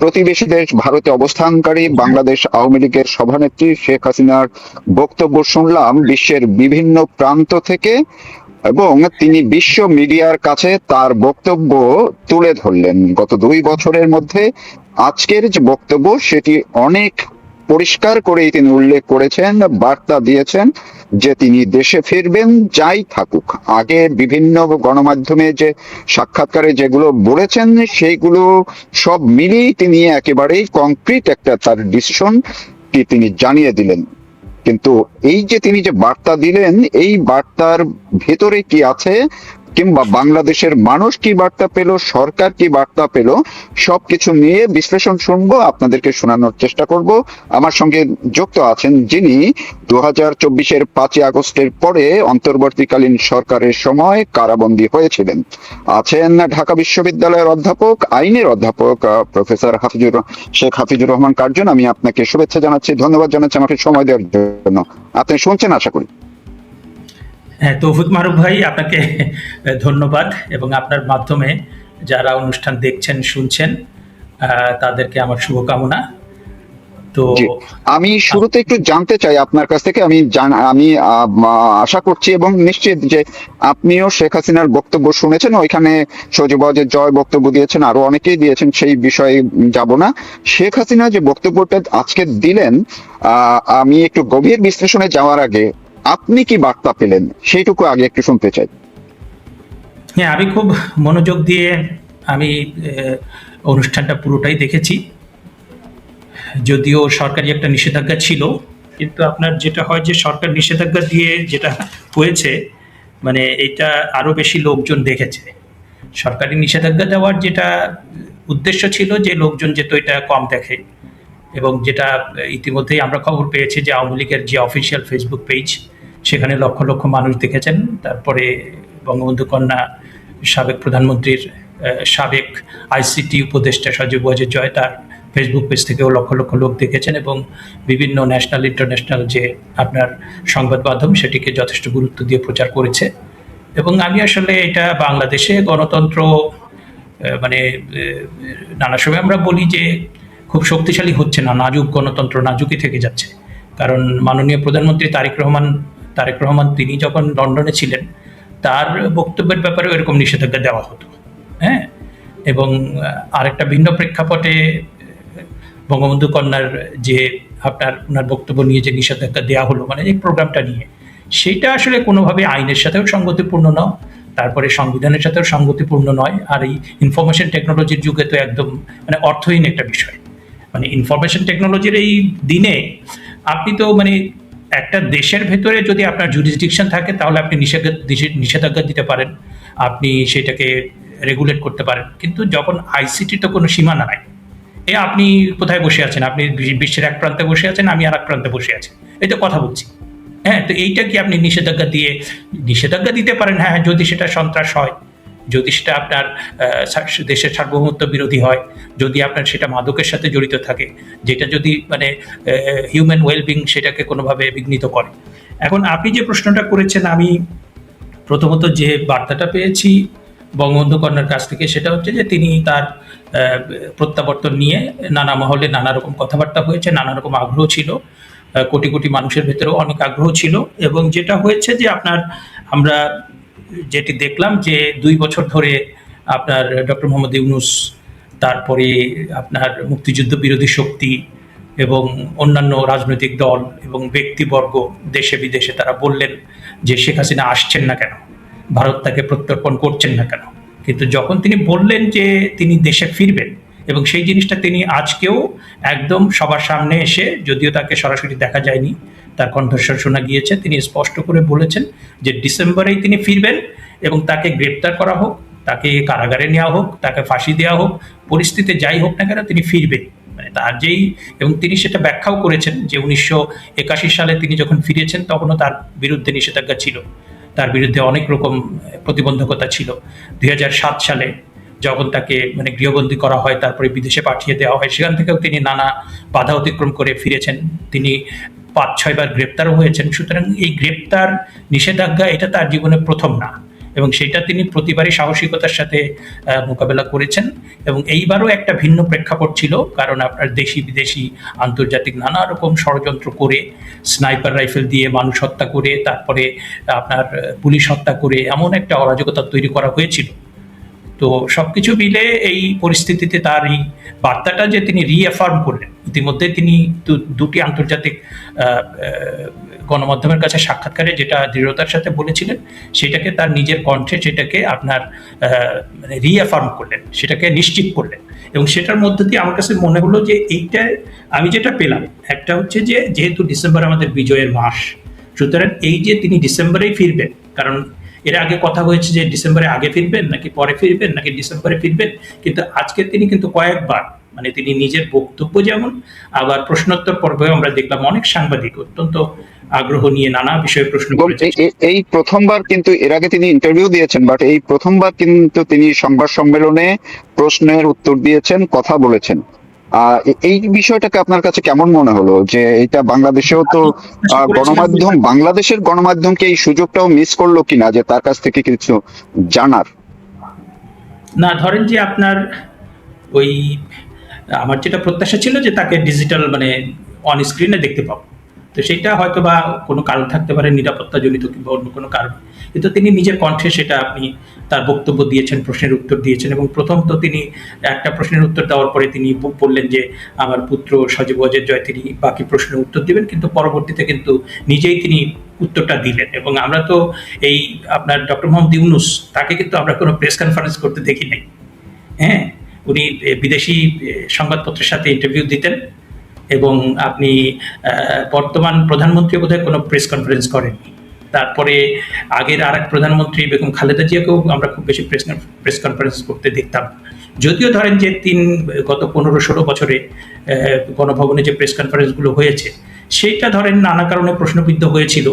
প্রতিবেশী দেশ ভারতে অবস্থানকারী বাংলাদেশ আওয়ামী লীগের সভানেত্রী শেখ হাসিনার বক্তব্য শুনলাম বিশ্বের বিভিন্ন প্রান্ত থেকে, এবং তিনি বিশ্ব মিডিয়ার কাছে তার বক্তব্য তুলে ধরলেন। গত 2 বছরের মধ্যে আজকের যে বক্তব্য সেটি অনেক পরিষ্কার করেই তিনি উল্লেখ করেছেন, বার্তা দিয়েছেন যে তিনি দেশে ফিরবেন যাই থাকুক। আগে বিভিন্ন গণমাধ্যমে যে সাক্ষাৎকারে যেগুলো বলেছেন সেইগুলো সব মিলিয়ে তিনি একেবারেই কংক্রিট একটা তার ডিসিশন তিনি জানিয়ে দিলেন। কিন্তু এই যে তিনি যে বার্তা দিলেন, এই বার্তার ভেতরে কি আছে, কিংবা বাংলাদেশের মানুষ কি বার্তা পেল, সরকার কি বার্তা পেল, সবকিছু নিয়ে বিশ্লেষণ শুনবো, আপনাদেরকে শোনানোর চেষ্টা করব। আমার সঙ্গে যুক্ত আছেন যিনি 2024-এর 5ই আগস্টের পরে অন্তর্বর্তীকালীন সরকারের সময় কারাবন্দী হয়েছিলেন। আছেন ঢাকা বিশ্ববিদ্যালয়ের অধ্যাপক, আইনের অধ্যাপক প্রফেসর শেখ হাফিজুর রহমান কার্জন। আমি আপনাকে শুভেচ্ছা জানাচ্ছি, ধন্যবাদ জানাচ্ছি আমাকে সময় দেওয়ার জন্য। আপনি শুনছেন আশা করি। হ্যাঁ, তৌফিক মারুফ ভাই, আপনাকে ধন্যবাদ, এবং আপনার মাধ্যমে যারা অনুষ্ঠান দেখছেন শুনছেন তাদেরকে আমার শুভকামনা। তো জি, আমি শুরুতে একটু জানতে চাই আপনার কাছ থেকে, আমি আশা করছি এবং নিশ্চিত যে আপনিও শেখ হাসিনার বক্তব্য শুনেছেন। ওইখানে সজীব ওয়াজেদ জয় বক্তব্য দিয়েছেন, আরো অনেকেই দিয়েছেন, সেই বিষয়ে যাব না। শেখ হাসিনা যে বক্তব্যটা আজকে দিলেন, আমি একটু গভীর বিশ্লেষণে যাওয়ার আগে আপনি কি বার্তা পেলেন সেইটুকু আগে একটু শুনতে চাই। হ্যাঁ, আমি খুব মনোযোগ দিয়ে আমি অনুষ্ঠানটা পুরোটাই দেখেছি। যদিও সরকারি একটা নিষেধাজ্ঞা ছিল, কিন্তু আপনার যেটা হয় যে সরকার নিষেধাজ্ঞা দিয়ে যেটা হয়েছে, মানে এটা আরো বেশি লোকজন দেখেছে। সরকারি নিষেধাজ্ঞা দেওয়ার যেটা উদ্দেশ্য ছিল যে লোকজন যেত এটা কম দেখে, এবং যেটা ইতিমধ্যেই আমরা খবর পেয়েছি যে আওয়ামী লীগের যে অফিসিয়াল ফেসবুক পেজ, সেখানে লক্ষ লক্ষ মানুষ দেখেছেন। তারপরে বঙ্গবন্ধু কন্যা সাবেক প্রধানমন্ত্রীর সাবেক আইসিটি উপদেষ্টা সজীব ওয়াজেদ জয়, তার ফেসবুক পেজ থেকেও লক্ষ লক্ষ লোক দেখেছেন, এবং বিভিন্ন ন্যাশনাল ইন্টারন্যাশনাল যে আপনার সংবাদ মাধ্যম সেটিকে যথেষ্ট গুরুত্ব দিয়ে প্রচার করেছে। এবং আমি আসলে এটা বাংলাদেশে গণতন্ত্র মানে নানা সময় আমরা বলি যে খুব শক্তিশালী হচ্ছে না, নাজুক গণতন্ত্র নাজুকই থেকে যাচ্ছে। কারণ মাননীয় প্রধানমন্ত্রী তারেক রহমান তিনি যখন লন্ডনে ছিলেন, তার বক্তব্যের ব্যাপারেও এরকম নিষেধাজ্ঞা দেওয়া হতো। হ্যাঁ, এবং আরেকটা ভিন্ন প্রেক্ষাপটে বঙ্গবন্ধু কন্যার যে আপনার ওনার বক্তব্য নিয়ে যে নিষেধাজ্ঞা দেওয়া হলো, মানে এই প্রোগ্রামটা নিয়ে, সেটা আসলে কোনোভাবে আইনের সাথেও সঙ্গতিপূর্ণ নয়, তারপরে সংবিধানের সাথেও সঙ্গতিপূর্ণ নয়। আর এই ইনফরমেশন টেকনোলজির যুগে তো একদম মানে অর্থহীন একটা বিষয়। মানে ইনফরমেশন টেকনোলজির এই দিনে আপনি তো মানে একটা দেশের ভেতরে যদি আপনার জুরিসডিকশন থাকে, তাহলে আপনি নিষেধাজ্ঞা দিতে পারেন, আপনি সেটাকে রেগুলেট করতে পারেন। কিন্তু যখন আইসিটির তো কোনো সীমানা নাই, আপনি কোথায় বসে আছেন, আপনি বিশ্বের এক প্রান্তে বসে আছেন, আমি আর এক প্রান্তে বসে আছি, এই তো কথা বলছি। হ্যাঁ, তো এইটা কি আপনি নিষেধাজ্ঞা দিতে পারেন? হ্যাঁ, যদি সেটা সন্ত্রাস হয়, যদি সেটা আপনার দেশের সার্বভৌমত্ব বিরোধী হয়, যদি আপনার সেটা মাদকের সাথে জড়িত থাকে, যেটা যদি মানে হিউম্যান ওয়েলবিং সেটাকে কোনোভাবে বিঘ্নিত করে। এখন আপনি যে প্রশ্নটা করেছেন, আমি প্রথমত যে বার্তাটা পেয়েছি বঙ্গবন্ধু কন্যার কাছ থেকে, সেটা হচ্ছে যে তিনি তার প্রত্যাবর্তন নিয়ে নানা মহলে নানা রকম কথাবার্তা হয়েছে, নানা রকম আগ্রহ ছিল, কোটি কোটি মানুষের ভেতরেও অনেক আগ্রহ ছিল। এবং যেটা হয়েছে যে আপনার আমরা যেটি দেখলাম যে 2 বছর ধরে আপনার ডক্টর মোহাম্মদ ইউনূস, তারপরে আপনার মুক্তিযুদ্ধ বিরোধী শক্তি এবং অন্যান্য রাজনৈতিক দল এবং ব্যক্তিবর্গ দেশে বিদেশে তারা বললেন যে শেখ হাসিনা আসছেন না কেন, ভারত তাকে প্রত্যর্পণ করছেন না কেন। কিন্তু যখন তিনি বললেন যে তিনি দেশে ফিরবেন, এবং সেই জিনিসটা তিনি আজকেও একদম সবার সামনে এসে, যদিও তাকে সরাসরি দেখা যায়নি, তার কণ্ঠস্বর শোনা গিয়েছে, তিনি স্পষ্ট করে বলেছেন যে ডিসেম্বরেই তিনি ফিরবেন, এবং তাকে গ্রেপ্তার করা হোক, তাকে কারাগারে নেওয়া হোক, তাকে ফাঁসি দেওয়া হোক, পরিস্থিতি যাই হোক না কেন তিনি ফিরবেন। মানে তার যেই, এবং তিনি সেটা ব্যাখ্যাও করেছেন যে 1981 সালে তিনি যখন ফিরেছেন তখনও তার বিরুদ্ধে নিষেধাজ্ঞা ছিল, তার বিরুদ্ধে অনেক রকম প্রতিবন্ধকতা ছিল। 2007 সালে যখন তাকে মানে গৃহবন্দী করা হয়, তারপরে বিদেশে পাঠিয়ে দেওয়া হয়, সেখান থেকেও তিনি নানা বাধা অতিক্রম করে ফিরেছেন। তিনি 5-6 বার গ্রেপ্তারও হয়েছেন। সুতরাং এই গ্রেপ্তার নিষেধাজ্ঞা এটা তার জীবনে প্রথম না, এবং সেটা তিনি প্রতিবারই সাহসিকতার সাথে মোকাবেলা করেছেন। এবং এইবারও একটা ভিন্ন প্রেক্ষাপট ছিল, কারণ আপনার দেশি বিদেশি আন্তর্জাতিক নানা রকম ষড়যন্ত্র করে, স্নাইপার রাইফেল দিয়ে মানুষ হত্যা করে, তারপরে আপনার পুলিশ হত্যা করে এমন একটা অরাজকতা তৈরি করা হয়েছিল। তো সবকিছু মিলে এই পরিস্থিতিতে তার এই বার্তাটা যে তিনি রিঅ্যাফার্ম করলেন, ইতিমধ্যে তিনি দুটি আন্তর্জাতিক গণমাধ্যমের কাছে সাক্ষাৎকারে যেটা দৃঢ়তার সাথে বলেছিলেন, সেটাকে তার নিজের কণ্ঠে সেটাকে আপনার মানে রিঅ্যাফার্ম করলেন, সেটাকে নিশ্চিত করলেন। এবং সেটার মধ্যে দিয়ে আমার কাছে মনে হলো যে এইটা আমি যেটা পেলাম, একটা হচ্ছে যে যেহেতু ডিসেম্বর আমাদের বিজয়ের মাস, সুতরাং এই যে তিনি ডিসেম্বরেই ফিরবেন, কারণ এর আগে কথা হয়েছে যে ডিসেম্বরে আগে ফিরবেন নাকি পরে ফিরবেন নাকি ডিসেম্বরে ফিরবেন, কিন্তু আজকে তিনি কিন্তু কয়েকবার মানে তিনি নিজের বক্তব্য যেমন, আবার প্রশ্নোত্তর পর্বেও আমরা দেখলাম অনেক সাংবাদিক অত্যন্ত আগ্রহ নিয়ে নানা বিষয়ে প্রশ্ন এবং করেছে। এই প্রথমবার কিন্তু, এর আগে তিনি ইন্টারভিউ দিয়েছেন, বাট এই প্রথমবার কিন্তু তিনি সংবাদ সম্মেলনে প্রশ্নের উত্তর দিয়েছেন, কথা বলেছেন। এই বিষয়টাকে আপনার কাছে কেমন মনে হলো, যে এটা বাংলাদেশেও তো গণমাধ্যম, বাংলাদেশের গণমাধ্যমকে এই সুযোগটাও মিস করলো কিনা যে তার কাছ থেকে কিছু জানার? না, ধরেন যে আপনার ওই আমার যেটা প্রত্যাশা ছিল যে তাকে ডিজিটাল মানে অন স্ক্রিনে দেখতে পাবো, তো সেটা হয়তো বা কোনো কারণ থাকতে পারে, নিরাপত্তাজনিত কিংবা অন্য কোনো কারণ, কিন্তু তিনি নিজের কণ্ঠে সেটা আপনি তার বক্তব্য দিয়েছেন, প্রশ্নের উত্তর দিয়েছেন। এবং প্রথম তো তিনি একটা প্রশ্নের উত্তর দেওয়ার পরে তিনি বললেন যে আমার পুত্র সজীব ওয়াজেদ জয় তিনি বাকি প্রশ্নের উত্তর দিবেন, কিন্তু পরবর্তীতে কিন্তু নিজেই তিনি উত্তরটা দিলেন। এবং আমরা তো এই আপনার ডক্টর মোহাম্মদ ইউনূস, তাকে কিন্তু আমরা কোনো প্রেস কনফারেন্স করতে দেখি নাই। হ্যাঁ, উনি বিদেশি সংবাদপত্রের সাথে ইন্টারভিউ দিতেন, এবং আপনি বর্তমান প্রধানমন্ত্রী বোধহয় কোনো প্রেস কনফারেন্স করেননি। তারপরে আগের আর এক প্রধানমন্ত্রী বেগম খালেদা জিয়াকেও আমরা খুব বেশি প্রেস কনফারেন্স করতে দেখতাম। যদিও ধরেন যে গত 15-16 বছরে গণভবনে যে প্রেস কনফারেন্সগুলো হয়েছে, সেইটা ধরেন নানা কারণে প্রশ্নবিদ্ধ হয়েছিল,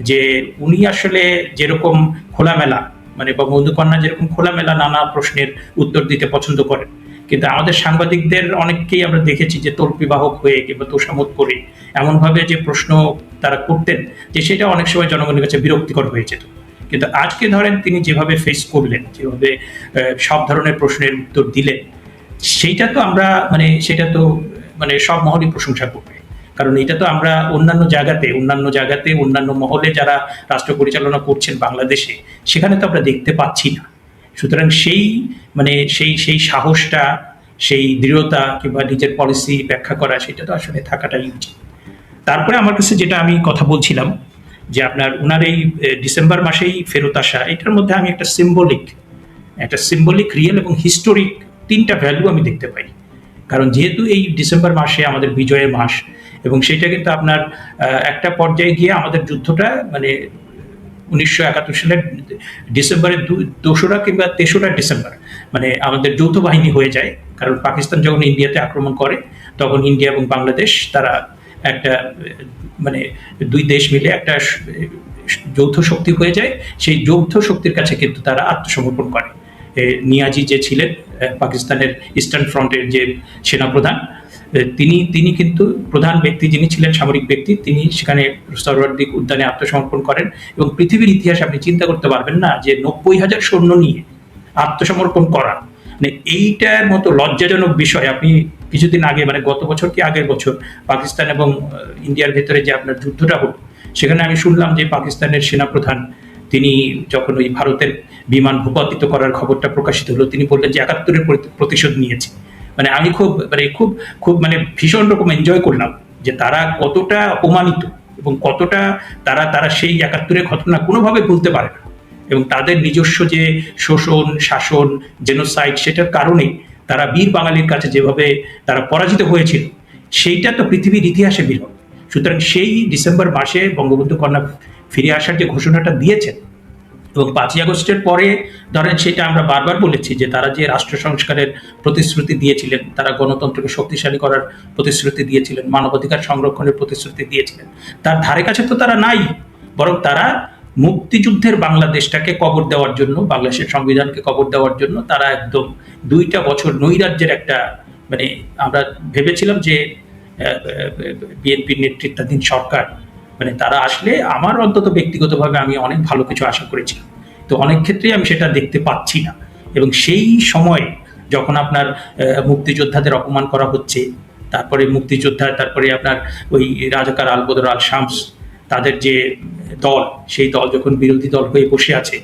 যে উনি আসলে যেরকম খোলামেলা মানে বঙ্গবন্ধু কন্যা যেরকম খোলামেলা নানা প্রশ্নের উত্তর দিতে পছন্দ করেন, কিন্তু আমাদের সাংবাদিকদের অনেককেই আমরা দেখেছি যে তল্পিবাহক হয়ে কিংবা তোষামোদ করে এমনভাবে যে প্রশ্ন তারা করতেন, যে সেটা অনেক সময় জনগণের কাছে বিরক্তিকর হয়ে যেত। কিন্তু আজকে ধরেন তিনি যেভাবে ফেস করলেন, যেভাবে সব ধরনের প্রশ্নের উত্তর দিলেন, সেইটা তো আমরা মানে সেটা তো মানে সব মহলই প্রশংসা করবে। কারণ এটা তো আমরা অন্যান্য জায়গাতে অন্যান্য মহলে যারা রাষ্ট্র পরিচালনা করছেন বাংলাদেশে, সেখানে তো আমরা দেখতে পাচ্ছি না। সুতরাং সেই মানে সেই সাহসটা, সেই দৃঢ়তা কিংবা নিজের পলিসি ব্যাখ্যা করা, সেটা তো আসলে থাকাটাই উচিত। তারপরে আমার কাছে যেটা আমি কথা বলছিলাম, যে আপনার ওনার এই ডিসেম্বর মাসেই ফেরত আসা, এটার মধ্যে আমি একটা সিম্বলিক রিয়েল এবং হিস্টোরিক তিনটা ভ্যালু আমি দেখতে পাই। কারণ যেহেতু এই ডিসেম্বর মাসে আমাদের বিজয়ের মাস, এবং সেটা কিন্তু আপনার একটা পর্যায়ে গিয়ে আমাদের যুদ্ধটা মানে 1971 সালের ডিসেম্বরের 2রা কিংবা 3রা ডিসেম্বর মানে আমাদের যৌথ বাহিনী হয়ে যায়। কারণ পাকিস্তান যখন ইন্ডিয়াতে আক্রমণ করে, তখন ইন্ডিয়া এবং বাংলাদেশ তারা একটা মানে দুই দেশ মিলে একটা যৌথ শক্তি হয়ে যায়। সেই যৌথ শক্তির কাছে কিন্তু তারা আত্মসমর্পণ করে। নিয়াজি যে ছিলেন পাকিস্তানের ইস্টার্ন ফ্রন্টের যে সেনাপ্রধান, তিনি কিন্তু প্রধান ব্যক্তি যিনি ছিলেন, সামরিক ব্যক্তি, তিনি সেখানে সরওয়ার্দী উদ্যানে আত্মসমর্পণ করেন। এবং পৃথিবীর ইতিহাস আপনি চিন্তা করতে পারবেন না যে 90,000 সৈন্য নিয়ে আত্মসমর্পণ করা, মানে এইটার মতো লজ্জাজনক বিষয় আপনি কিছুদিন আগে মানে গত বছর কি আগের বছর পাকিস্তান এবং ইন্ডিয়ার ভেতরে যে আপনার যুদ্ধটা হলো, সেখানে আমি শুনলাম যে পাকিস্তানের সেনাপ্রধান তিনি যখন ওই ভারতের বিমান ভূপাতিত করার খবরটা প্রকাশিত হলো, তিনি বললেন যে 71-এর প্রতিশোধ নিয়েছে। মানে আমি খুব মানে ভীষণ রকম এনজয় করলাম যে তারা কতটা অপমানিত এবং কতটা তারা সেই 71-এর ঘটনা কোনোভাবে ভুলতে পারে না। এবং তাদের নিজস্ব যে শোষণ, শাসন, জেনোসাইড, সেটার কারণেই তারা বীর বাঙালির কাছে যেভাবে তারা পরাজিত হয়েছিল, সেইটা তো পৃথিবীর ইতিহাসে বিরল। সুতরাং সেই ডিসেম্বর মাসে বঙ্গবন্ধু কন্যা ফিরে আসার যে ঘোষণাটা দিয়েছেন, এবং 5ই আগস্টের পরে ধরেন সেটা আমরা বারবার বলেছি যে তারা যে রাষ্ট্র সংস্কারের প্রতিশ্রুতি দিয়েছিলেন, তারা গণতন্ত্রকে শক্তিশালী করার প্রতিশ্রুতি দিয়েছিলেন, মানবাধিকার সংরক্ষণের প্রতিশ্রুতি দিয়েছিলেন, তার ধারে কাছে তো তারা নাই। বরং তারা মুক্তিযুদ্ধের বাংলাদেশটাকে কবর দেওয়ার জন্য, বাংলাদেশের সংবিধানকে কবর দেওয়ার জন্য তারা একদম 2টা বছর নৈরাজ্যের একটা মানে আমরা ভেবেছিলাম যে বিএনপির নেতৃত্বাধীন সরকার মানে তারা আসলে আমার অন্তত ব্যক্তিগতভাবে আমি অনেক ভালো কিছু আশা করেছিলাম। তো অনেক ক্ষেত্রেই আমি সেটা দেখতে পাচ্ছি না। এবং সেই সময়ে যখন আপনার মুক্তিযোদ্ধাদের অপমান করা হচ্ছে, তারপরে মুক্তিযোদ্ধা, তারপরে আপনার ওই রাজাকার আল বদর আল শামস, তাদের যে দল, সেই দল যখন বিরোধী দল হয়ে বসে আছে,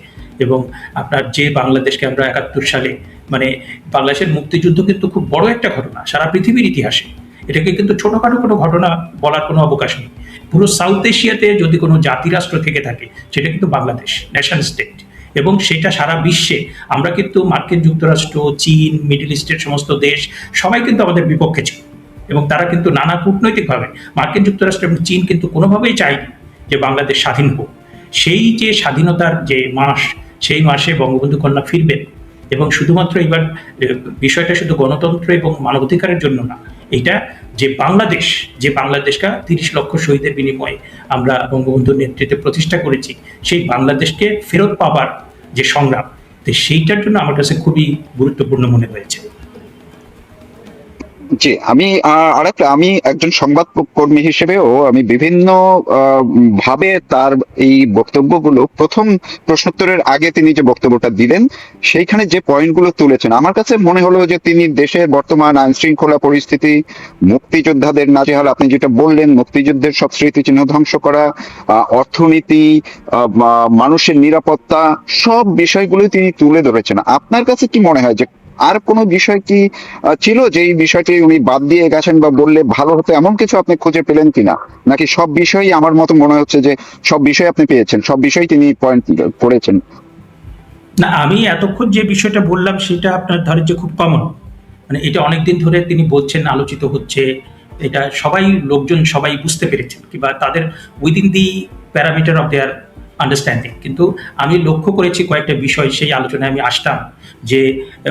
এবং আপনার যে বাংলাদেশকে আমরা 71 সালে, মানে বাংলাদেশের মুক্তিযুদ্ধ কিন্তু খুব বড় একটা ঘটনা সারা পৃথিবীর ইতিহাসে। এটাকে কিন্তু ছোটখাটো কোনো ঘটনা বলার কোনো অবকাশ নেই। পুরো সাউথ এশিয়াতে যদি কোনো জাতিরাষ্ট্র থেকে থাকে, সেটা কিন্তু বাংলাদেশ, ন্যাশন স্টেট। এবং সেটা সারা বিশ্বে আমরা কিন্তু মার্কিন যুক্তরাষ্ট্র, চীন, মিডল ইস্টের সমস্ত দেশ সবাই কিন্তু আমাদের বিপক্ষে ছিল, এবং তারা কিন্তু নানা কূটনৈতিকভাবে, মার্কিন যুক্তরাষ্ট্র এবং চীন কিন্তু কোনোভাবেই চায়নি যে বাংলাদেশ স্বাধীন হোক। সেই যে স্বাধীনতার যে মাস, সেই মাসে বঙ্গবন্ধু কন্যা ফিরবেন, এবং শুধুমাত্র এবার বিষয়টা শুধু গণতন্ত্র এবং মানবাধিকারের জন্য না, এটা যে বাংলাদেশ, যে বাংলাদেশকে 30 লক্ষ শহীদের বিনিময়ে আমরা বঙ্গবন্ধুর নেতৃত্বে প্রতিষ্ঠা করেছি, সেই বাংলাদেশকে ফেরত পাবার যে সংগ্রাম, তো সেইটার জন্য আমার কাছে খুবই গুরুত্বপূর্ণ মনে হয়েছে। জি, আমি একজন সংবাদ কর্মী হিসেবেও আমি বিভিন্ন ভাবে তার এই বক্তব্যগুলো, প্রথম প্রশ্নোত্তরের আগে তিনি যে বক্তব্যটা দিলেন সেইখানে যে পয়েন্টগুলো তুলেছেন, আমার কাছে মনে হলো যে তিনি দেশের বর্তমান আইন শৃঙ্খলা পরিস্থিতি, মুক্তিযোদ্ধাদের নাজেহাল, আপনি যেটা বললেন মুক্তিযুদ্ধের সব স্মৃতিচিহ্ন ধ্বংস করা, অর্থনীতি, মানুষের নিরাপত্তা, সব বিষয়গুলোই তিনি তুলে ধরেছেন। আপনার কাছে কি মনে হয় যে আর কোনো বিষয় কি ছিল যে এই বিষয়টি উনি বাদ দিয়ে গেছেন বা বললে ভালো হতো, এমন কিছু আপনি খুঁজে পেলেন কিনা? নাকি সব বিষয়ই, আমার মতো মনে হচ্ছে যে সব বিষয় আপনি পেয়েছেন, সব বিষয় তিনি পয়েন্ট করেছেন? না, আমি এতক্ষণ যে বিষয়টা বললাম সেটা আপনার ধরেন যে খুব কমন, মানে এটা অনেকদিন ধরে তিনি বলছেন, আলোচিত হচ্ছে, এটা সবাই, লোকজন সবাই বুঝতে পেরেছেন, কিংবা তাদের within the parameter of their understanding. কিন্তু আমি লক্ষ্য করেছি কয়েকটা বিষয়, সেই আলোচনায় আমি আসতাম, যে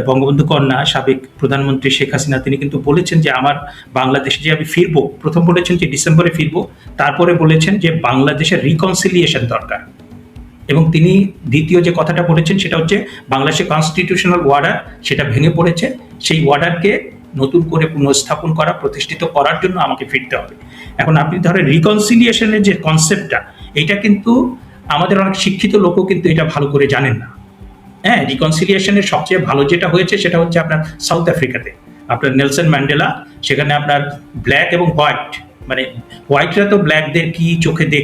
বঙ্গবন্ধু কন্যা সাবেক প্রধানমন্ত্রী শেখ হাসিনা তিনি কিন্তু বলেছেন যে আমার বাংলাদেশে যে আমি ফিরবো, প্রথম বলেছেন যে ডিসেম্বরে ফিরবো, তারপরে বলেছেন যে বাংলাদেশের রিকনসিলিয়েশন দরকার। এবং তিনি দ্বিতীয় যে কথাটা বলেছেন সেটা হচ্ছে বাংলাদেশের কনস্টিটিউশনাল ওয়ার্ডার সেটা ভেঙে পড়েছে, সেই ওয়ার্ডারকে নতুন করে পুনঃস্থাপন করা, প্রতিষ্ঠিত করার জন্য আমাকে ফিরতে হবে। এখন আপনি ধরেন রিকনসিলিয়েশনের যে কনসেপ্টটা, এটা কিন্তু আমাদের অনেক শিক্ষিত লোকও কিন্তু এটা ভালো করে জানেন না। হ্যাঁ, রিকনসিলিয়েশনের সবচেয়ে ভালো যেটা হয়েছে সেটা হচ্ছে আপনার সাউথ আফ্রিকাতে, আপনার নেলসন ম্যান্ডেলা, সেখানে আপনার ব্ল্যাক এবং হোয়াইট, মানে হোয়াইটরা তো ব্ল্যাকদের কি চোখে দেখ